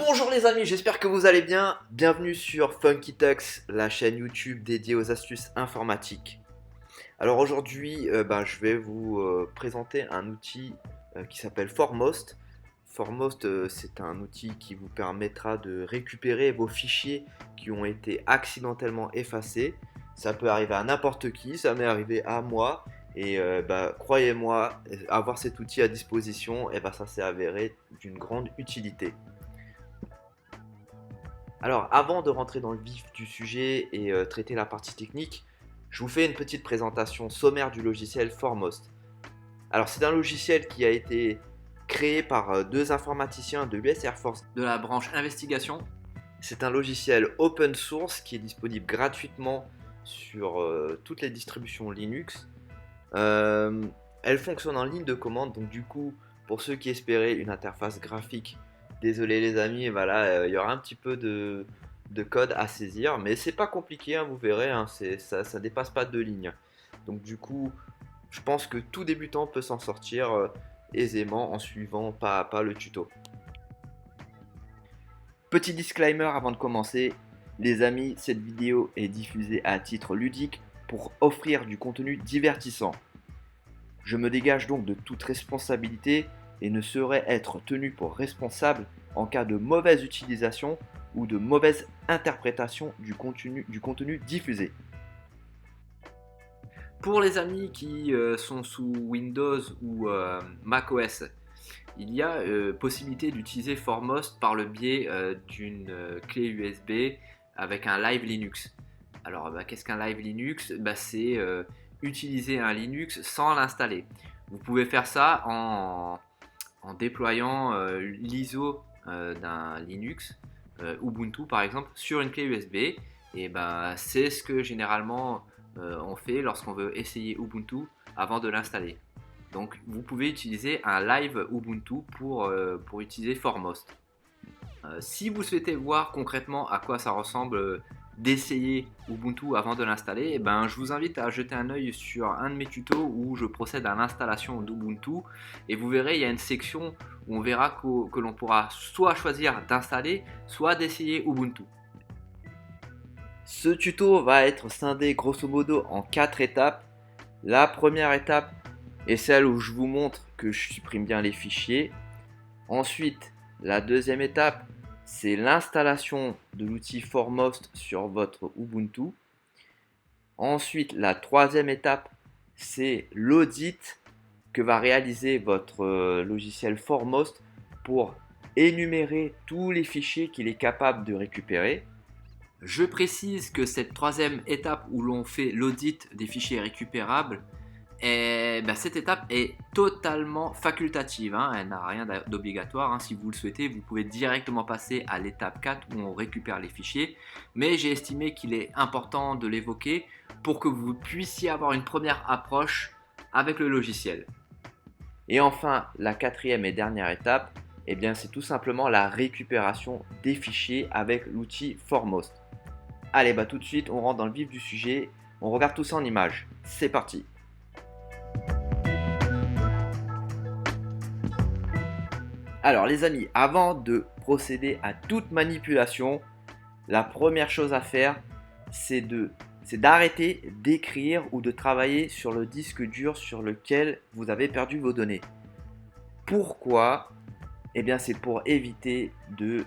Bonjour les amis, j'espère que vous allez bien. Bienvenue sur Funky Tux, la chaîne YouTube dédiée aux astuces informatiques. Alors aujourd'hui, je vais vous présenter un outil qui s'appelle Foremost. Foremost, c'est un outil qui vous permettra de récupérer vos fichiers qui ont été accidentellement effacés. Ça peut arriver à n'importe qui, ça m'est arrivé à moi. Et croyez-moi, avoir cet outil à disposition, ça s'est avéré d'une grande utilité. Alors, avant de rentrer dans le vif du sujet et traiter la partie technique, je vous fais une petite présentation sommaire du logiciel Foremost. Alors, c'est un logiciel qui a été créé par deux informaticiens de l'US Air Force de la branche investigation. C'est un logiciel open source qui est disponible gratuitement sur toutes les distributions Linux. Elle fonctionne en ligne de commande, donc du coup, pour ceux qui espéraient une interface graphique, désolé les amis, voilà, il y aura un petit peu de code à saisir, mais c'est pas compliqué, hein, vous verrez, hein, ça dépasse pas 2 lignes. Donc du coup, je pense que tout débutant peut s'en sortir aisément en suivant pas à pas le tuto. Petit disclaimer avant de commencer, les amis, cette vidéo est diffusée à titre ludique pour offrir du contenu divertissant. Je me dégage donc de toute responsabilité et ne saurais être tenu pour responsable en cas de mauvaise utilisation ou de mauvaise interprétation du contenu diffusé. Pour les amis qui sont sous Windows ou macOS, il y a possibilité d'utiliser Foremost par le biais d'une clé USB avec un Live Linux. Alors, qu'est-ce qu'un Live Linux? C'est utiliser un Linux sans l'installer. Vous pouvez faire ça en déployant l'ISO d'un Linux, Ubuntu par exemple, sur une clé USB. Et c'est ce que généralement on fait lorsqu'on veut essayer Ubuntu avant de l'installer. Donc vous pouvez utiliser un live Ubuntu pour utiliser Foremost. Si vous souhaitez voir concrètement à quoi ça ressemble d'essayer Ubuntu avant de l'installer, je vous invite à jeter un œil sur un de mes tutos où je procède à l'installation d'Ubuntu et vous verrez, il y a une section où on verra que l'on pourra soit choisir d'installer, soit d'essayer Ubuntu. Ce tuto va être scindé grosso modo en 4 étapes. La première étape est celle où je vous montre que je supprime bien les fichiers. Ensuite, la deuxième étape, c'est l'installation de l'outil Foremost sur votre Ubuntu. Ensuite, la troisième étape, c'est l'audit que va réaliser votre logiciel Foremost pour énumérer tous les fichiers qu'il est capable de récupérer. Je précise que cette troisième étape où l'on fait l'audit des fichiers récupérables, cette étape est totalement facultative, hein, elle n'a rien d'obligatoire, hein. Si vous le souhaitez, vous pouvez directement passer à l'étape 4 où on récupère les fichiers, mais j'ai estimé qu'il est important de l'évoquer pour que vous puissiez avoir une première approche avec le logiciel. Et enfin, la quatrième et dernière étape, c'est tout simplement la récupération des fichiers avec l'outil Foremost. Allez, tout de suite, on rentre dans le vif du sujet, on regarde tout ça en images. C'est parti! Alors les amis, avant de procéder à toute manipulation, la première chose à faire, c'est d'arrêter d'écrire ou de travailler sur le disque dur sur lequel vous avez perdu vos données. Pourquoi? C'est pour éviter de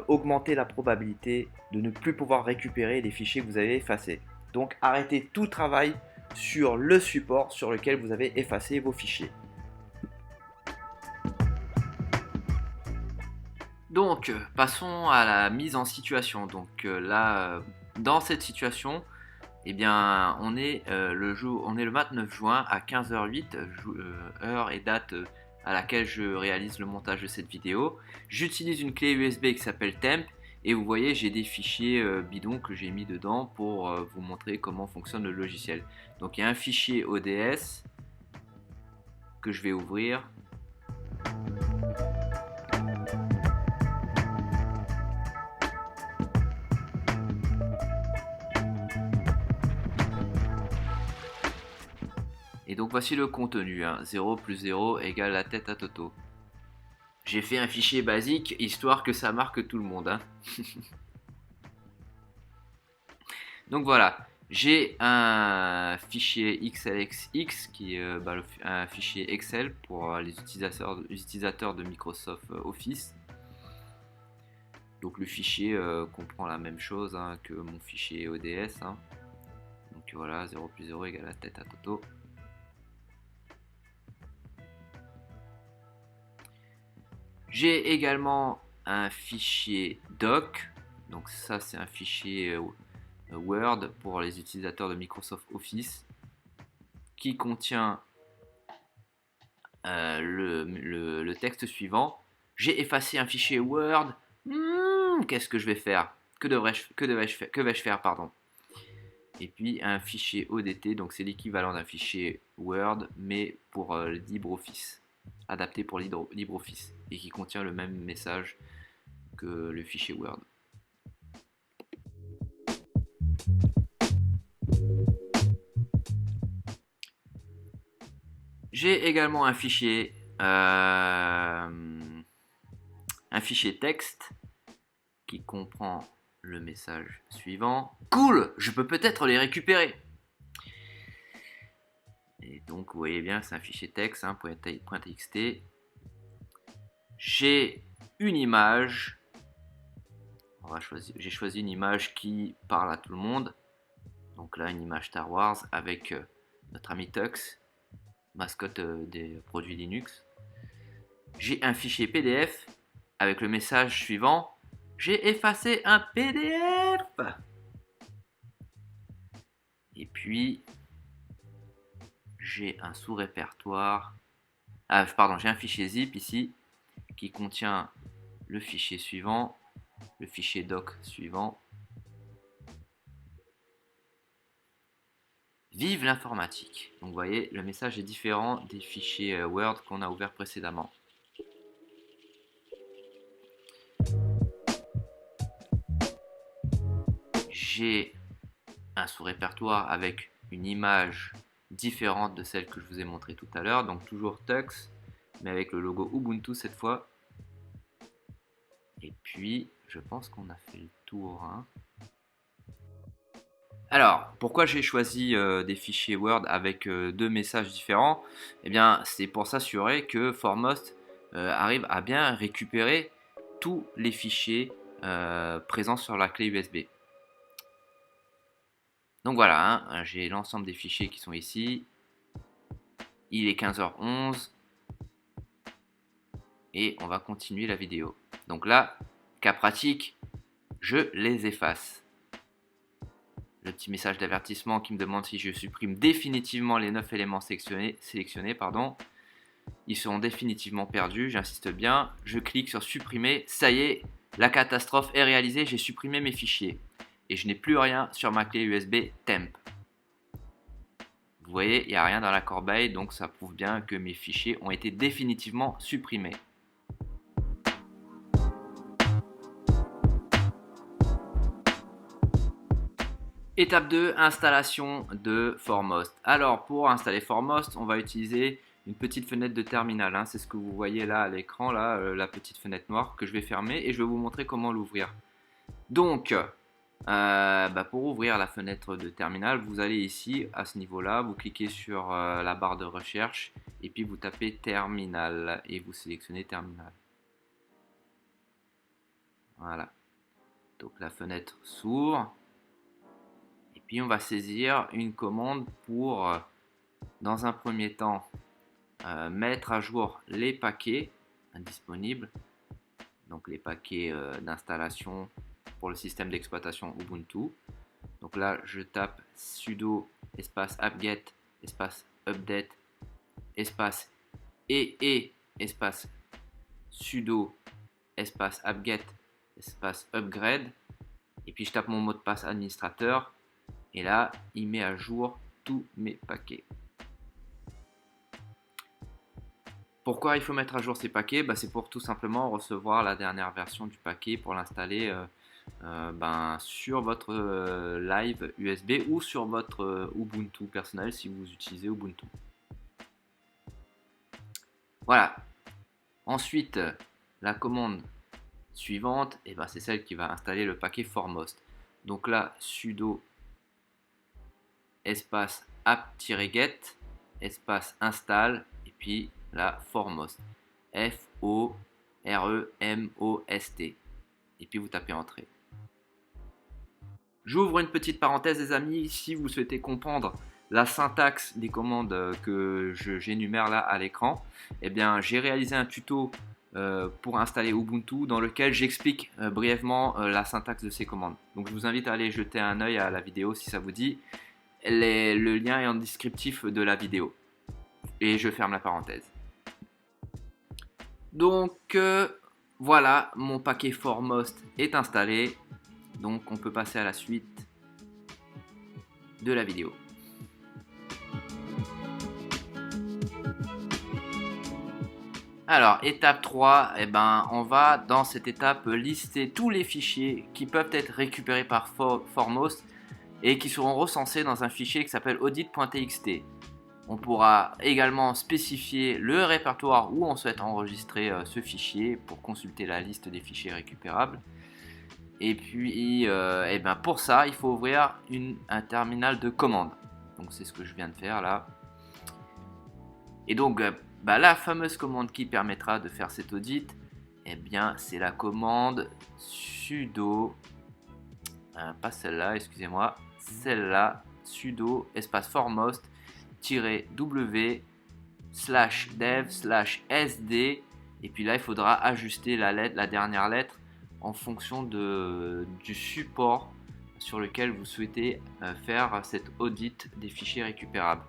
augmenter la probabilité de ne plus pouvoir récupérer les fichiers que vous avez effacés. Donc arrêtez tout travail sur le support sur lequel vous avez effacé vos fichiers. Donc, passons à la mise en situation. Donc là, dans cette situation, on est le 29 juin à 15h08, heure et date à laquelle je réalise le montage de cette vidéo. J'utilise une clé USB qui s'appelle Temp et vous voyez, j'ai des fichiers bidons que j'ai mis dedans pour vous montrer comment fonctionne le logiciel. Donc il y a un fichier ODS que je vais ouvrir. Et donc voici le contenu, hein. 0 plus 0 égale la tête à Toto. J'ai fait un fichier basique histoire que ça marque tout le monde, hein. Donc voilà, j'ai un fichier XLSX qui est un fichier Excel pour les utilisateurs de Microsoft Office. Donc le fichier comprend la même chose, hein, que mon fichier ODS, hein. Donc voilà, 0 plus 0 égale la tête à Toto. J'ai également un fichier doc, donc ça c'est un fichier Word pour les utilisateurs de Microsoft Office qui contient le texte suivant. J'ai effacé un fichier Word. Qu'est-ce que je vais faire? Que vais-je faire, pardon. Et puis un fichier ODT, donc c'est l'équivalent d'un fichier Word, mais pour LibreOffice, adapté pour LibreOffice, et qui contient le même message que le fichier Word. J'ai également un fichier texte qui comprend le message suivant. Cool, je peux peut-être les récupérer. Et donc vous voyez bien, c'est un fichier texte, hein, .txt. J'ai une image. J'ai choisi une image qui parle à tout le monde. Donc là, une image Star Wars avec notre ami Tux, mascotte des produits Linux. J'ai un fichier PDF avec le message suivant. J'ai effacé un PDF. Et puis, j'ai un sous-répertoire. J'ai un fichier zip ici qui contient le fichier suivant, le fichier doc suivant. Vive l'informatique. Donc vous voyez, le message est différent des fichiers Word qu'on a ouverts précédemment. J'ai un sous-répertoire avec une image différente de celle que je vous ai montrée tout à l'heure. Donc toujours Tux, mais avec le logo Ubuntu cette fois. Et puis, je pense qu'on a fait le tour, hein. Alors, pourquoi j'ai choisi des fichiers Word avec deux messages différents? Eh bien, c'est pour s'assurer que Foremost arrive à bien récupérer tous les fichiers présents sur la clé USB. Donc voilà, hein, j'ai l'ensemble des fichiers qui sont ici. Il est 15h11 et on va continuer la vidéo. Donc là, cas pratique, je les efface. Le petit message d'avertissement qui me demande si je supprime définitivement les 9 éléments sélectionnés. Ils seront définitivement perdus, j'insiste bien. Je clique sur supprimer. Ça y est, la catastrophe est réalisée, j'ai supprimé mes fichiers. Et je n'ai plus rien sur ma clé USB temp. Vous voyez, il n'y a rien dans la corbeille, donc ça prouve bien que mes fichiers ont été définitivement supprimés. Étape 2, installation de Foremost. Alors pour installer Foremost, on va utiliser une petite fenêtre de terminal, hein. C'est ce que vous voyez là à l'écran, la petite fenêtre noire que je vais fermer et je vais vous montrer comment l'ouvrir. Donc, pour ouvrir la fenêtre de terminal, vous allez ici à ce niveau-là, vous cliquez sur la barre de recherche et puis vous tapez terminal et vous sélectionnez terminal. Voilà. Donc la fenêtre s'ouvre. Et puis on va saisir une commande pour, dans un premier temps, mettre à jour les paquets disponibles. Donc les paquets d'installation pour le système d'exploitation Ubuntu. Donc là, je tape sudo espace apt-get espace update espace et espace sudo espace apt-get espace upgrade. Et puis je tape mon mot de passe administrateur. Et là, il met à jour tous mes paquets. Pourquoi il faut mettre à jour ces paquets? C'est pour tout simplement recevoir la dernière version du paquet pour l'installer sur votre live USB ou sur votre Ubuntu personnel si vous utilisez Ubuntu. Voilà. Ensuite, la commande suivante, et ben c'est celle qui va installer le paquet Foremost. Donc là, sudo espace apt-get espace install et puis la Foremost. F-O-R-E-M-O-S-T. Et puis vous tapez entrée. J'ouvre une petite parenthèse, les amis, si vous souhaitez comprendre la syntaxe des commandes que j'énumère là à l'écran, eh bien j'ai réalisé un tuto pour installer Ubuntu dans lequel j'explique brièvement la syntaxe de ces commandes. Donc je vous invite à aller jeter un œil à la vidéo si ça vous dit. Le lien est en descriptif de la vidéo. Et je ferme la parenthèse. Donc voilà, mon paquet Foremost est installé. Donc on peut passer à la suite de la vidéo. Alors, étape 3, eh ben, on va dans cette étape lister tous les fichiers qui peuvent être récupérés par Foremost et qui seront recensés dans un fichier qui s'appelle audit.txt. On pourra également spécifier le répertoire où on souhaite enregistrer ce fichier pour consulter la liste des fichiers récupérables. Et puis, eh ben, pour ça, il faut ouvrir un terminal de commande. Donc, c'est ce que je viens de faire là. Et donc, la fameuse commande qui permettra de faire cet audit, eh bien, c'est la commande sudo, pas celle-là, excusez-moi, celle-là, sudo espace foremost -w /dev/sd, et puis là, il faudra ajuster la dernière lettre en fonction du support sur lequel vous souhaitez faire cet audit des fichiers récupérables.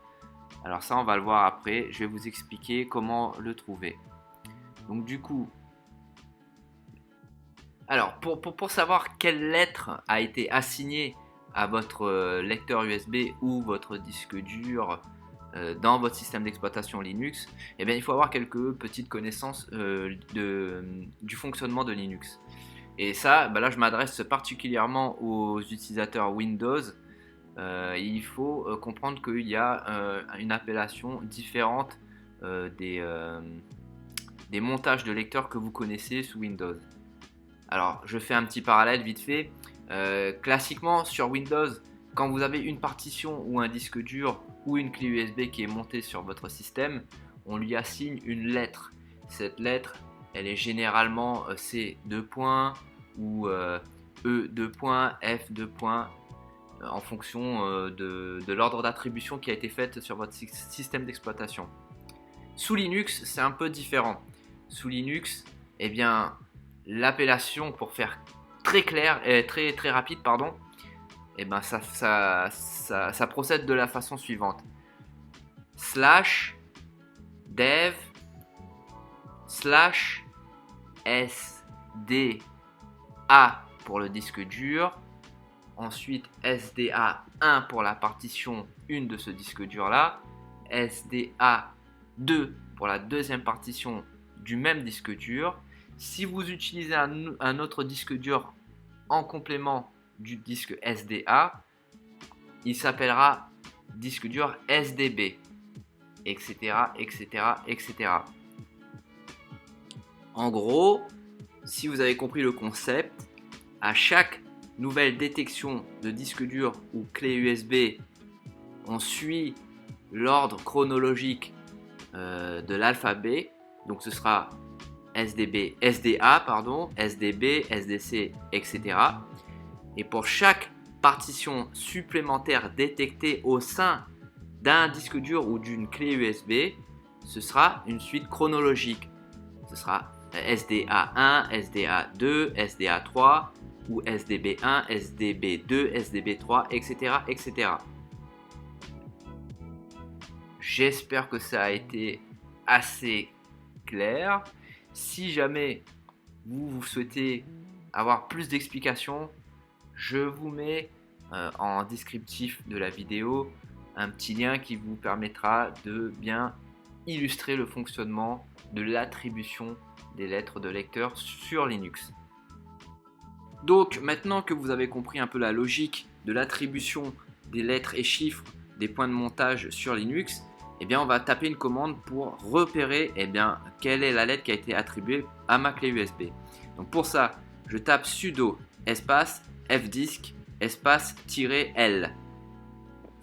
Alors ça, on va le voir après. Je vais vous expliquer comment le trouver. Donc du coup, alors pour savoir quelle lettre a été assignée à votre lecteur USB ou votre disque dur dans votre système d'exploitation Linux, eh bien, il faut avoir quelques petites connaissances du fonctionnement de Linux. Et ça, là, je m'adresse particulièrement aux utilisateurs Windows. Il faut comprendre qu'il y a une appellation différente des montages de lecteurs que vous connaissez sous Windows. Alors, je fais un petit parallèle vite fait. Classiquement, sur Windows, quand vous avez une partition ou un disque dur ou une clé USB qui est montée sur votre système, on lui assigne une lettre. Cette lettre, elle est généralement C deux points ou E deux points, F deux points, en fonction de l'ordre d'attribution qui a été faite sur votre système d'exploitation. Sous Linux, c'est un peu différent. Sous Linux, eh bien, l'appellation, pour faire très clair et très rapide, pardon, eh ben, ça procède de la façon suivante. /dev /sda pour le disque dur, ensuite SDA1 pour la partition 1 de ce disque dur là, SDA2 pour la deuxième partition du même disque dur. Si vous utilisez un autre disque dur en complément du disque SDA, il s'appellera disque dur SDB, etc., etc., etc. En gros, si vous avez compris le concept, à chaque nouvelle détection de disque dur ou clé USB, on suit l'ordre chronologique de l'alphabet. Donc ce sera SDB, SDA, pardon, SDB, SDC, etc. Et pour chaque partition supplémentaire détectée au sein d'un disque dur ou d'une clé USB, ce sera une suite chronologique. Ce sera SDA1, SDA2, SDA3 ou SDB1, SDB2, SDB3, etc., etc. J'espère que ça a été assez clair. Si jamais vous souhaitez avoir plus d'explications, je vous mets en descriptif de la vidéo un petit lien qui vous permettra de bien illustrer le fonctionnement de l'attribution des lettres de lecteur sur Linux. Donc maintenant que vous avez compris un peu la logique de l'attribution des lettres et chiffres des points de montage sur Linux, eh bien, on va taper une commande pour repérer quelle est la lettre qui a été attribuée à ma clé USB. Donc pour ça, je tape sudo espace fdisk espace -l.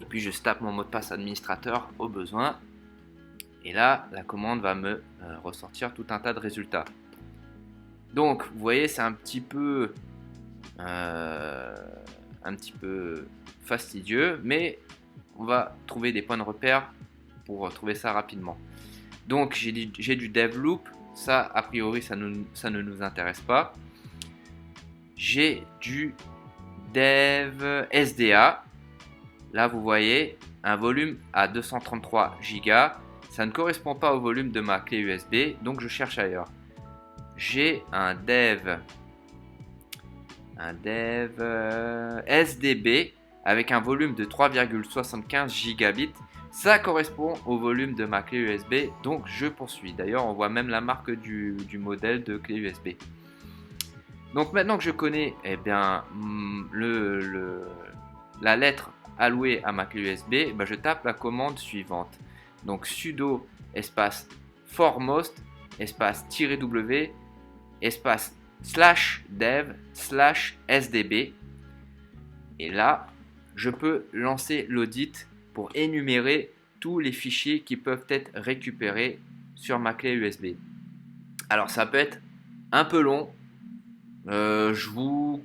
Et puis je tape mon mot de passe administrateur au besoin. Et là, la commande va me ressortir tout un tas de résultats. Donc, vous voyez, c'est un petit peu fastidieux, mais on va trouver des points de repère pour trouver ça rapidement. Donc, j'ai du dev loop. Ça, a priori, ça ne nous intéresse pas. J'ai du dev SDA. Là, vous voyez, un volume à 233 Go. Ça ne correspond pas au volume de ma clé USB, donc je cherche ailleurs. J'ai un dev SDB avec un volume de 3,75 gigabits. Ça correspond au volume de ma clé USB, donc je poursuis. D'ailleurs, on voit même la marque du modèle de clé USB. Donc maintenant que je connais la lettre allouée à ma clé USB, je tape la commande suivante. Donc sudo espace foremost espace -w espace /dev /sdb. Et là, je peux lancer l'audit pour énumérer tous les fichiers qui peuvent être récupérés sur ma clé USB. Alors ça peut être un peu long. Je vous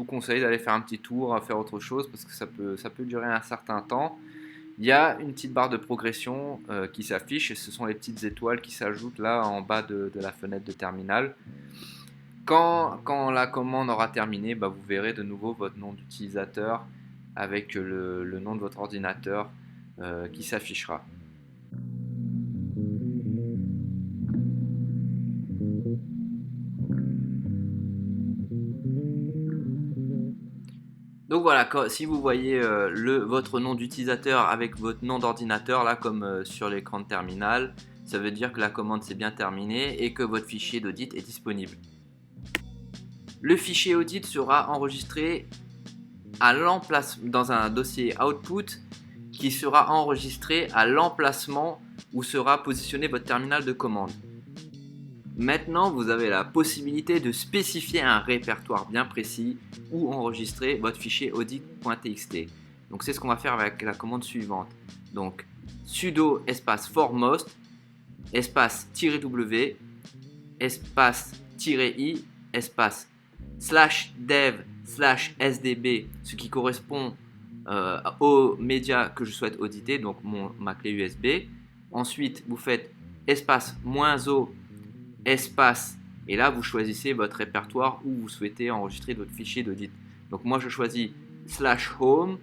conseille d'aller faire un petit tour, à faire autre chose parce que ça peut durer un certain temps. Il y a une petite barre de progression qui s'affiche et ce sont les petites étoiles qui s'ajoutent là en bas de la fenêtre de terminal. Quand la commande aura terminé, vous verrez de nouveau votre nom d'utilisateur avec le nom de votre ordinateur qui s'affichera. Donc voilà, si vous voyez votre nom d'utilisateur avec votre nom d'ordinateur, là comme sur l'écran de terminal, ça veut dire que la commande s'est bien terminée et que votre fichier d'audit est disponible. Le fichier audit sera enregistré dans un dossier output qui sera enregistré à l'emplacement où sera positionné votre terminal de commande. Maintenant, vous avez la possibilité de spécifier un répertoire bien précis où enregistrer votre fichier audit.txt. Donc c'est ce qu'on va faire avec la commande suivante. Donc sudo espace foremost espace -w espace -i espace /dev /sdb, ce qui correspond au média que je souhaite auditer, donc ma clé USB. Ensuite, vous faites espace -o espace, et là vous choisissez votre répertoire où vous souhaitez enregistrer votre fichier d'audit. Donc moi je choisis /home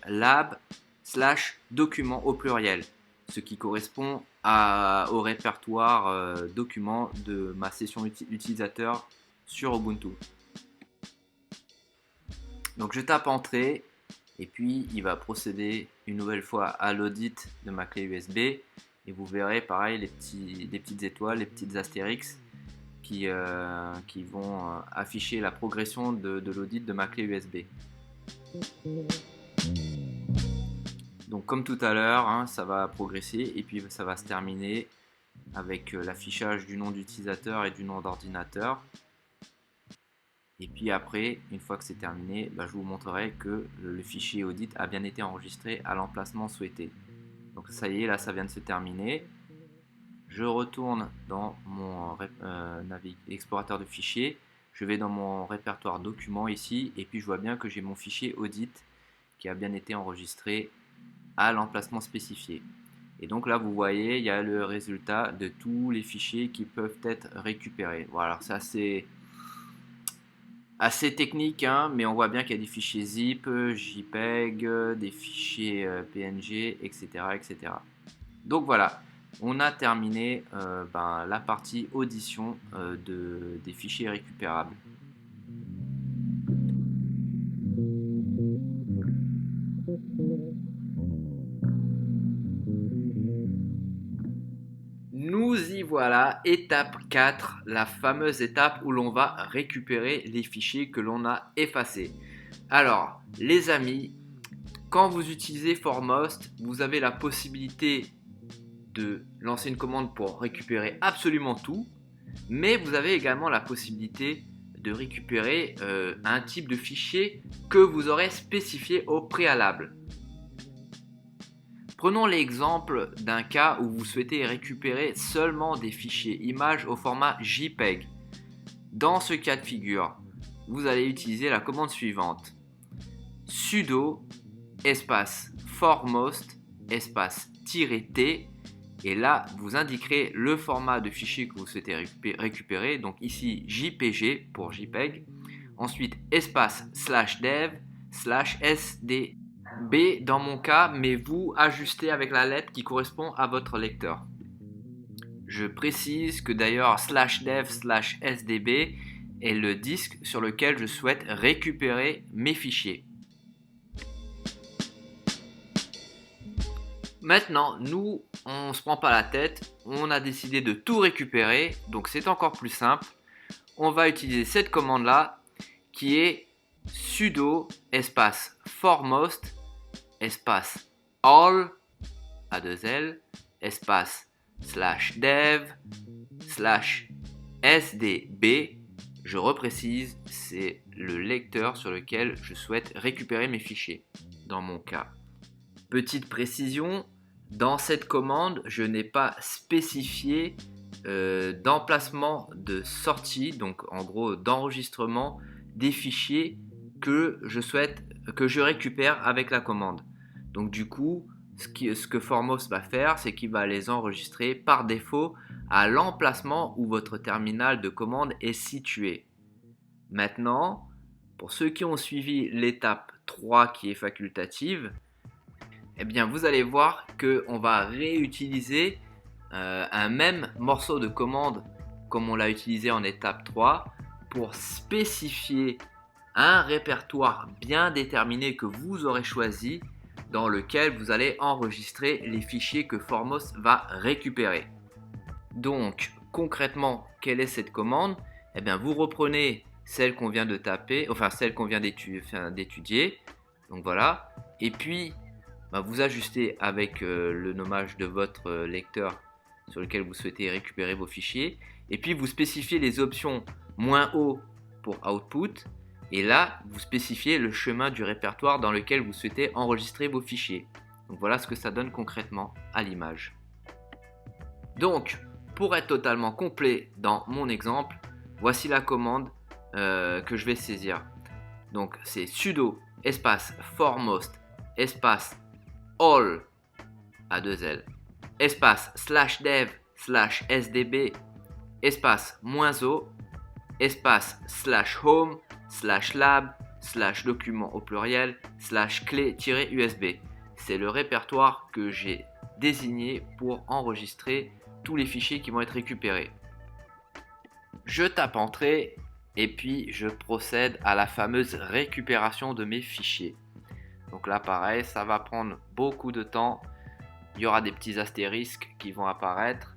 /lab /document au pluriel, ce qui correspond au répertoire document de ma session utilisateur sur Ubuntu. Donc je tape entrée et puis il va procéder une nouvelle fois à l'audit de ma clé USB. Et vous verrez pareil les petites étoiles, les petites astérix qui vont afficher la progression de l'audit de ma clé USB. Donc comme tout à l'heure, ça va progresser et puis ça va se terminer avec l'affichage du nom d'utilisateur et du nom d'ordinateur. Et puis après, une fois que c'est terminé, je vous montrerai que le fichier audit a bien été enregistré à l'emplacement souhaité. Donc ça y est, là ça vient de se terminer. Je retourne dans mon explorateur de fichiers. Je vais dans mon répertoire documents ici et puis je vois bien que j'ai mon fichier audit qui a bien été enregistré à l'emplacement spécifié. Et donc là vous voyez, il y a le résultat de tous les fichiers qui peuvent être récupérés. Voilà, ça c'est assez technique, mais on voit bien qu'il y a des fichiers zip, JPEG, des fichiers PNG, etc., etc. Donc voilà, on a terminé la partie audition des fichiers récupérables. Nous y voilà, étape 4, la fameuse étape où l'on va récupérer les fichiers que l'on a effacés. Alors, les amis, Quand vous utilisez Foremost, vous avez la possibilité de lancer une commande pour récupérer absolument tout, mais vous avez également la possibilité de récupérer un type de fichier que vous aurez spécifié au préalable. Prenons l'exemple d'un cas où vous souhaitez récupérer seulement des fichiers images au format JPEG. Dans ce cas de figure, vous allez utiliser la commande suivante: sudo espace foremost espace -t, et là vous indiquerez le format de fichier que vous souhaitez récupérer, donc ici JPG pour JPEG, ensuite espace /dev /sdb dans mon cas, mais vous ajustez avec la lettre qui correspond à votre lecteur. Je précise que d'ailleurs /dev /sdb est le disque sur lequel je souhaite récupérer mes fichiers. Maintenant, nous, on ne se prend pas la tête, on a décidé de tout récupérer, donc c'est encore plus simple. On va utiliser cette commande-là qui est sudo espace foremost espace all A2L espace /dev /sdb. Je reprécise, c'est le lecteur sur lequel je souhaite récupérer mes fichiers, dans mon cas. Petite précision, dans cette commande, je n'ai pas spécifié d'emplacement de sortie, donc en gros d'enregistrement des fichiers que je récupère avec la commande. Donc du coup, ce que Foremost va faire, c'est qu'il va les enregistrer par défaut à l'emplacement où votre terminal de commande est situé. Maintenant, pour ceux qui ont suivi l'étape 3 qui est facultative, eh bien vous allez voir qu'on va réutiliser un même morceau de commande comme on l'a utilisé en étape 3 pour spécifier un répertoire bien déterminé que vous aurez choisi, dans lequel vous allez enregistrer les fichiers que Foremost va récupérer. Donc concrètement, quelle est cette commande? Eh bien vous reprenez celle qu'on vient de taper, enfin celle qu'on vient d'étudier, donc voilà, et puis vous ajustez avec le nommage de votre lecteur sur lequel vous souhaitez récupérer vos fichiers, et puis vous spécifiez les options -O pour output, et là vous spécifiez le chemin du répertoire dans lequel vous souhaitez enregistrer vos fichiers. Donc voilà ce que ça donne concrètement à l'image. Donc pour être totalement complet dans mon exemple, voici la commande que je vais saisir. Donc c'est sudo espace foremost espace all A2L espace /dev /sdb espace -o espace /home /lab /document au pluriel /clé-usb. C'est le répertoire que j'ai désigné pour enregistrer tous les fichiers qui vont être récupérés. Je tape entrée et puis je procède à la fameuse récupération de mes fichiers. Donc là pareil, ça va prendre beaucoup de temps, il y aura des petits astérisques qui vont apparaître.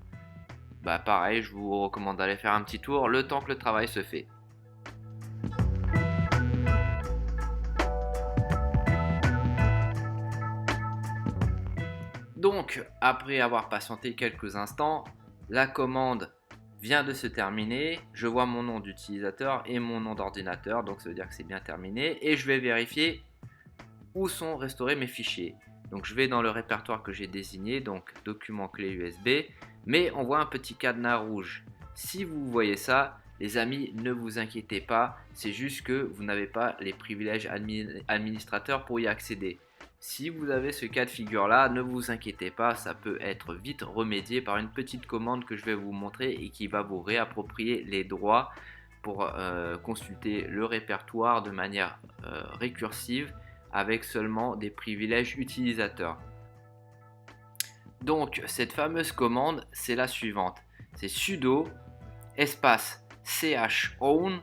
Pareil, je vous recommande d'aller faire un petit tour le temps que le travail se fait. Donc après avoir patienté quelques instants, la commande vient de se terminer, je vois mon nom d'utilisateur et mon nom d'ordinateur, donc ça veut dire que c'est bien terminé, et je vais vérifier où sont restaurés mes fichiers. Donc je vais dans le répertoire que j'ai désigné, donc document clé USB, mais on voit un petit cadenas rouge. Si vous voyez ça, les amis, ne vous inquiétez pas, c'est juste que vous n'avez pas les privilèges administrateurs pour y accéder. Si vous avez ce cas de figure là, ne vous inquiétez pas, ça peut être vite remédié par une petite commande que je vais vous montrer et qui va vous réapproprier les droits pour consulter le répertoire de manière récursive avec seulement des privilèges utilisateurs. Donc cette fameuse commande, c'est la suivante, c'est sudo espace chown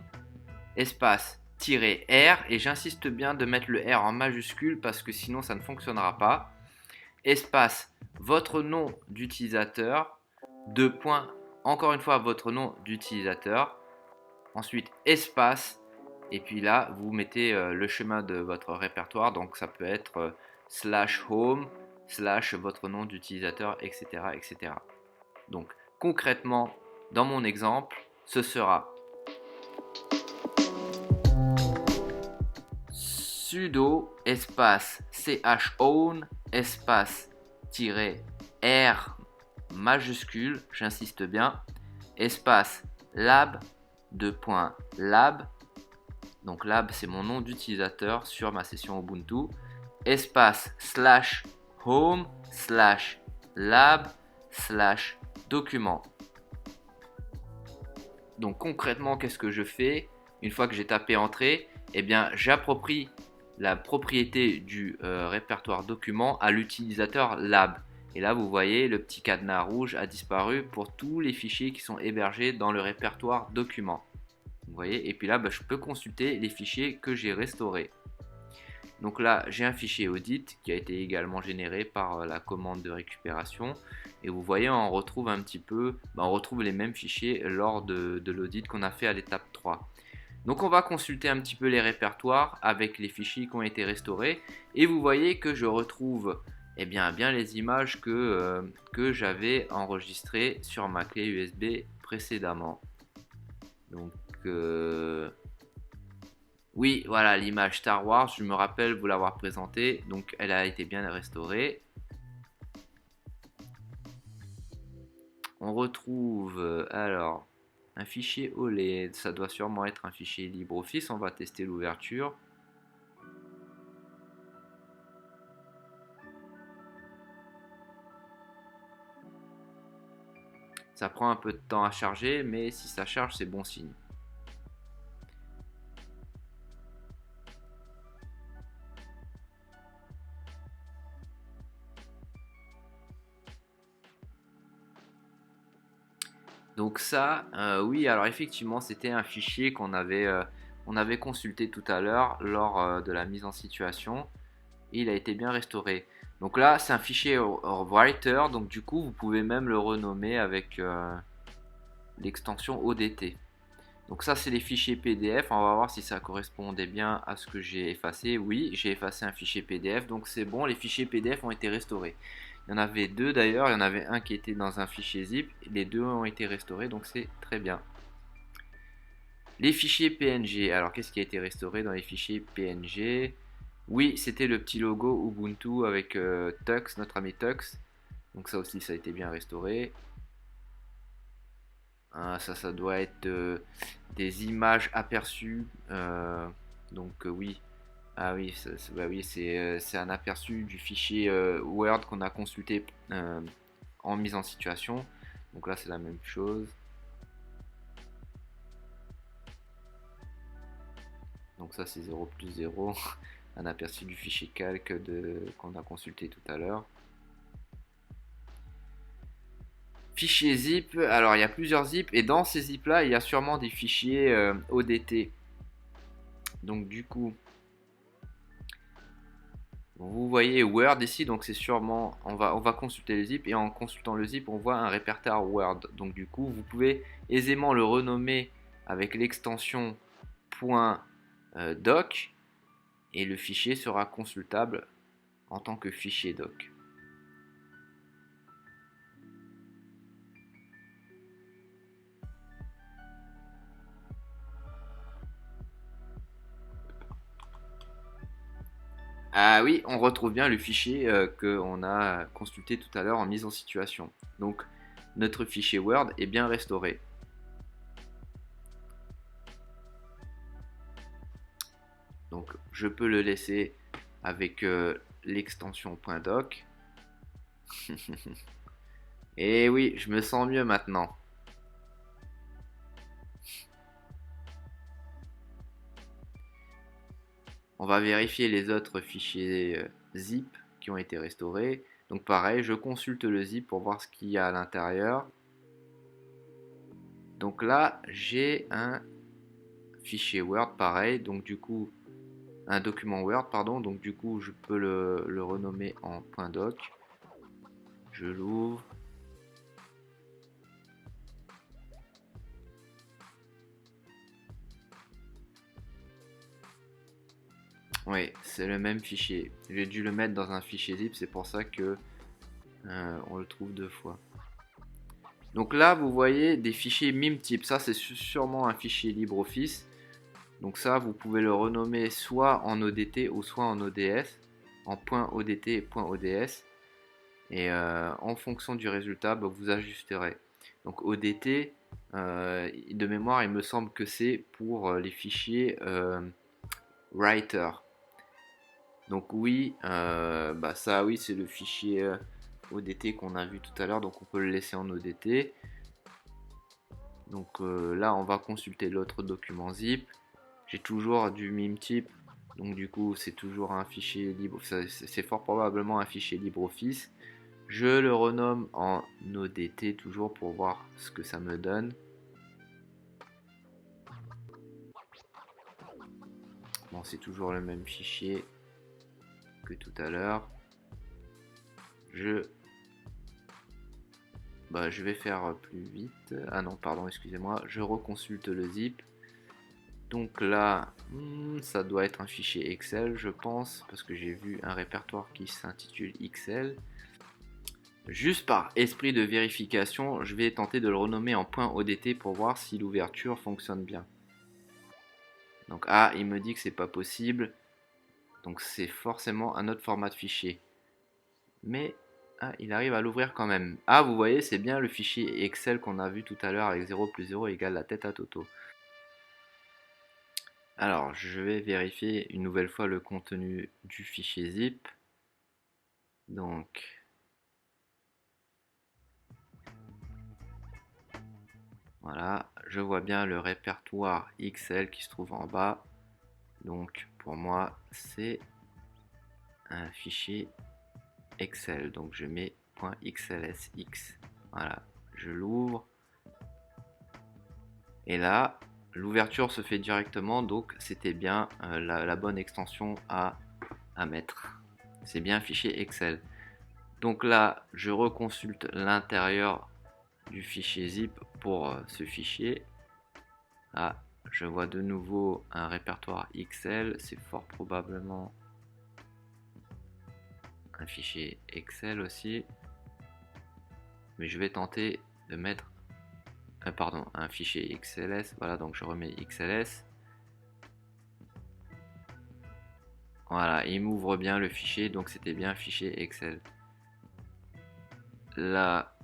espace -r, et j'insiste bien de mettre le R en majuscule parce que sinon ça ne fonctionnera pas, espace votre nom d'utilisateur, deux points, encore une fois votre nom d'utilisateur, ensuite espace, et puis là vous mettez le chemin de votre répertoire, donc ça peut être /home / votre nom d'utilisateur, etc., etc. Donc concrètement, dans mon exemple, ce sera sudo espace chown espace -r majuscule, j'insiste bien, espace lab lab, donc lab c'est mon nom d'utilisateur sur ma session Ubuntu, espace /home /lab /document. Donc concrètement, qu'est-ce que je fais une fois que j'ai tapé entrée? Eh bien, j'approprie la propriété du répertoire document à l'utilisateur lab. Et là, vous voyez, le petit cadenas rouge a disparu pour tous les fichiers qui sont hébergés dans le répertoire document. Vous voyez, et puis là, je peux consulter les fichiers que j'ai restaurés. Donc là, j'ai un fichier audit qui a été également généré par la commande de récupération. Et vous voyez, on retrouve un petit peu, on retrouve les mêmes fichiers lors de l'audit qu'on a fait à l'étape 3. Donc on va consulter un petit peu les répertoires avec les fichiers qui ont été restaurés. Et vous voyez que je retrouve bien les images que j'avais enregistrées sur ma clé USB précédemment. Donc oui, voilà l'image Star Wars, je me rappelle vous l'avoir présentée, donc elle a été bien restaurée. On retrouve alors un fichier OLED, ça doit sûrement être un fichier LibreOffice, on va tester l'ouverture. Ça prend un peu de temps à charger, mais si ça charge, c'est bon signe. Donc ça, oui, alors effectivement, c'était un fichier qu'on avait consulté tout à l'heure lors de la mise en situation. Et il a été bien restauré. Donc là, c'est un fichier writer, donc du coup, vous pouvez même le renommer avec l'extension ODT. Donc ça, c'est les fichiers PDF. On va voir si ça correspondait bien à ce que j'ai effacé. Oui, j'ai effacé un fichier PDF, donc c'est bon, les fichiers PDF ont été restaurés. Il y en avait deux d'ailleurs, il y en avait un qui était dans un fichier zip, les deux ont été restaurés, donc c'est très bien. Les fichiers PNG, alors qu'est-ce qui a été restauré dans les fichiers PNG? Oui, c'était le petit logo Ubuntu avec Tux, notre ami Tux. Donc ça aussi, ça a été bien restauré. Ça doit être des images aperçues. Oui. Ah oui, oui, c'est un aperçu du fichier Word qu'on a consulté en mise en situation. Donc là, c'est la même chose. Donc ça, c'est 0 plus 0. Un aperçu du fichier calque qu'on a consulté tout à l'heure. Fichier zip, alors il y a plusieurs zips et dans ces zips là il y a sûrement des fichiers ODT. Donc du coup, vous voyez Word ici, donc c'est sûrement, on va consulter le zip et en consultant le zip on voit un répertoire Word. Donc du coup vous pouvez aisément le renommer avec l'extension .doc et le fichier sera consultable en tant que fichier doc. Ah oui, on retrouve bien le fichier qu'on a consulté tout à l'heure en mise en situation. Donc notre fichier Word est bien restauré. Donc je peux le laisser avec l'extension .doc. Et oui, je me sens mieux maintenant. On va vérifier les autres fichiers zip qui ont été restaurés. Donc pareil, je consulte le zip pour voir ce qu'il y a à l'intérieur. Donc là, j'ai un fichier Word pareil, donc du coup, un document Word, pardon, donc du coup, je peux le renommer en .doc. Je l'ouvre. Oui, c'est le même fichier. J'ai dû le mettre dans un fichier zip, c'est pour ça que on le trouve deux fois. Donc là, vous voyez des fichiers MIME-type. Ça, c'est sûrement un fichier LibreOffice. Donc ça, vous pouvez le renommer soit en ODT ou soit en ODS, en .odt et .ods. Et en fonction du résultat, bah, vous ajusterez. Donc ODT, de mémoire, il me semble que c'est pour les fichiers writer. Donc oui, bah ça oui, c'est le fichier ODT qu'on a vu tout à l'heure, donc on peut le laisser en ODT. Donc là, on va consulter l'autre document zip. J'ai toujours du MIME type, donc du coup, c'est toujours un fichier libre. C'est fort probablement un fichier LibreOffice. Je le renomme en ODT toujours pour voir ce que ça me donne. Bon, c'est toujours le même fichier que tout à l'heure. Je vais faire plus vite. Ah non, pardon, excusez-moi. Je reconsulte le zip. Donc là, ça doit être un fichier Excel, je pense, parce que j'ai vu un répertoire qui s'intitule Excel. Juste par esprit de vérification, je vais tenter de le renommer en .odt pour voir si l'ouverture fonctionne bien. Donc ah, il me dit que c'est pas possible. Donc c'est forcément un autre format de fichier. Mais ah, il arrive à l'ouvrir quand même. Ah, vous voyez, c'est bien le fichier Excel qu'on a vu tout à l'heure avec 0 plus 0 égale la tête à Toto. Alors, je vais vérifier une nouvelle fois le contenu du fichier zip. Donc, voilà, je vois bien le répertoire Excel qui se trouve en bas. Donc, pour moi, c'est un fichier Excel. Donc, je mets .xlsx. Voilà, je l'ouvre. Et là, l'ouverture se fait directement, donc c'était bien la bonne extension à mettre. C'est bien un fichier Excel. Donc là, je reconsulte l'intérieur du fichier zip pour ce fichier. Ah, je vois de nouveau un répertoire Excel. C'est fort probablement un fichier Excel aussi. Mais je vais tenter de mettre un fichier XLS. Voilà, donc je remets XLS. Voilà, il m'ouvre bien le fichier, donc c'était bien un fichier Excel. Là,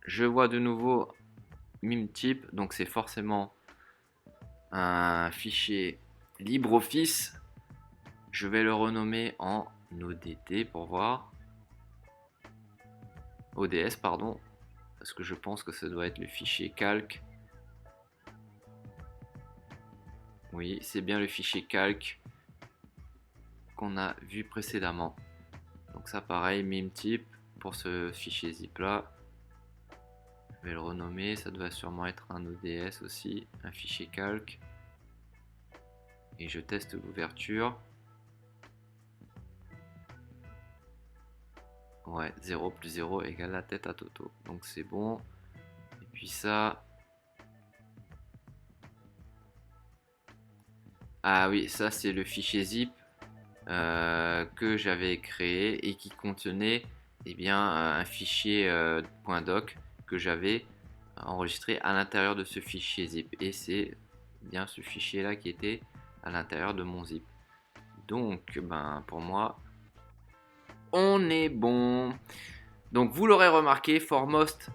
je vois de nouveau MIME type, donc c'est forcément un fichier LibreOffice. Je vais le renommer en ODT pour voir. ODS, pardon, parce que je pense que ça doit être le fichier calque. Oui, c'est bien le fichier calque qu'on a vu précédemment. Donc ça pareil, MIME type pour ce fichier zip là. Je vais le renommer, ça doit sûrement être un ODS aussi, un fichier calque. Et je teste l'ouverture. Ouais, 0 plus 0 égale la tête à Toto. Donc c'est bon. Et puis ça. Ah oui, ça c'est le fichier zip que j'avais créé et qui contenait un fichier .doc que j'avais enregistré à l'intérieur de ce fichier zip. Et c'est bien ce fichier là qui était à l'intérieur de mon zip. Donc pour moi, on est bon. Donc vous l'aurez remarqué, Foremost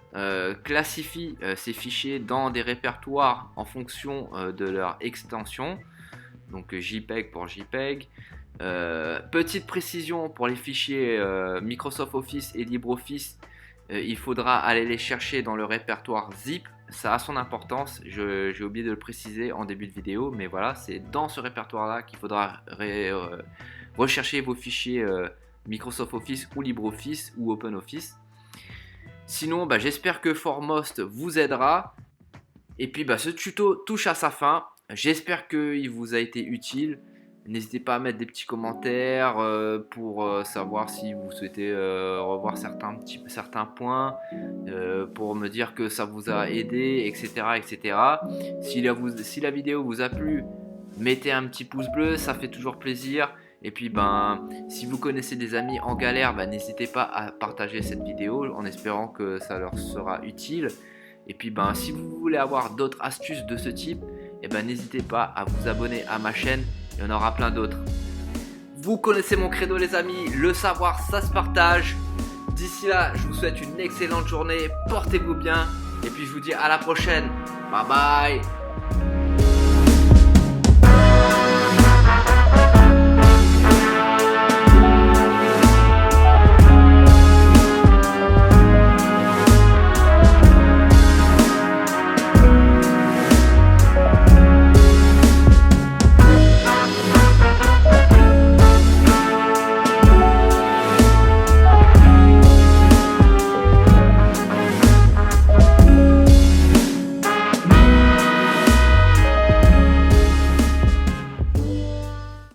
classifie ces fichiers dans des répertoires en fonction de leur extension. Donc JPEG pour JPEG. Petite précision pour les fichiers Microsoft Office et LibreOffice, il faudra aller les chercher dans le répertoire zip. Ça a son importance, j'ai oublié de le préciser en début de vidéo, mais voilà, c'est dans ce répertoire là qu'il faudra rechercher vos fichiers Microsoft Office ou LibreOffice ou OpenOffice. Sinon, j'espère que Foremost vous aidera. Et puis ce tuto touche à sa fin. J'espère qu'il vous a été utile. N'hésitez pas à mettre des petits commentaires pour savoir si vous souhaitez revoir certains points, pour me dire que ça vous a aidé, etc. etc. Si la vidéo vous a plu, mettez un petit pouce bleu, ça fait toujours plaisir. Et puis si vous connaissez des amis en galère, n'hésitez pas à partager cette vidéo en espérant que ça leur sera utile. Et puis si vous voulez avoir d'autres astuces de ce type, n'hésitez pas à vous abonner à ma chaîne, il y en aura plein d'autres. Vous connaissez mon credo les amis, le savoir ça se partage. D'ici là, je vous souhaite une excellente journée, portez-vous bien et puis je vous dis à la prochaine. Bye bye.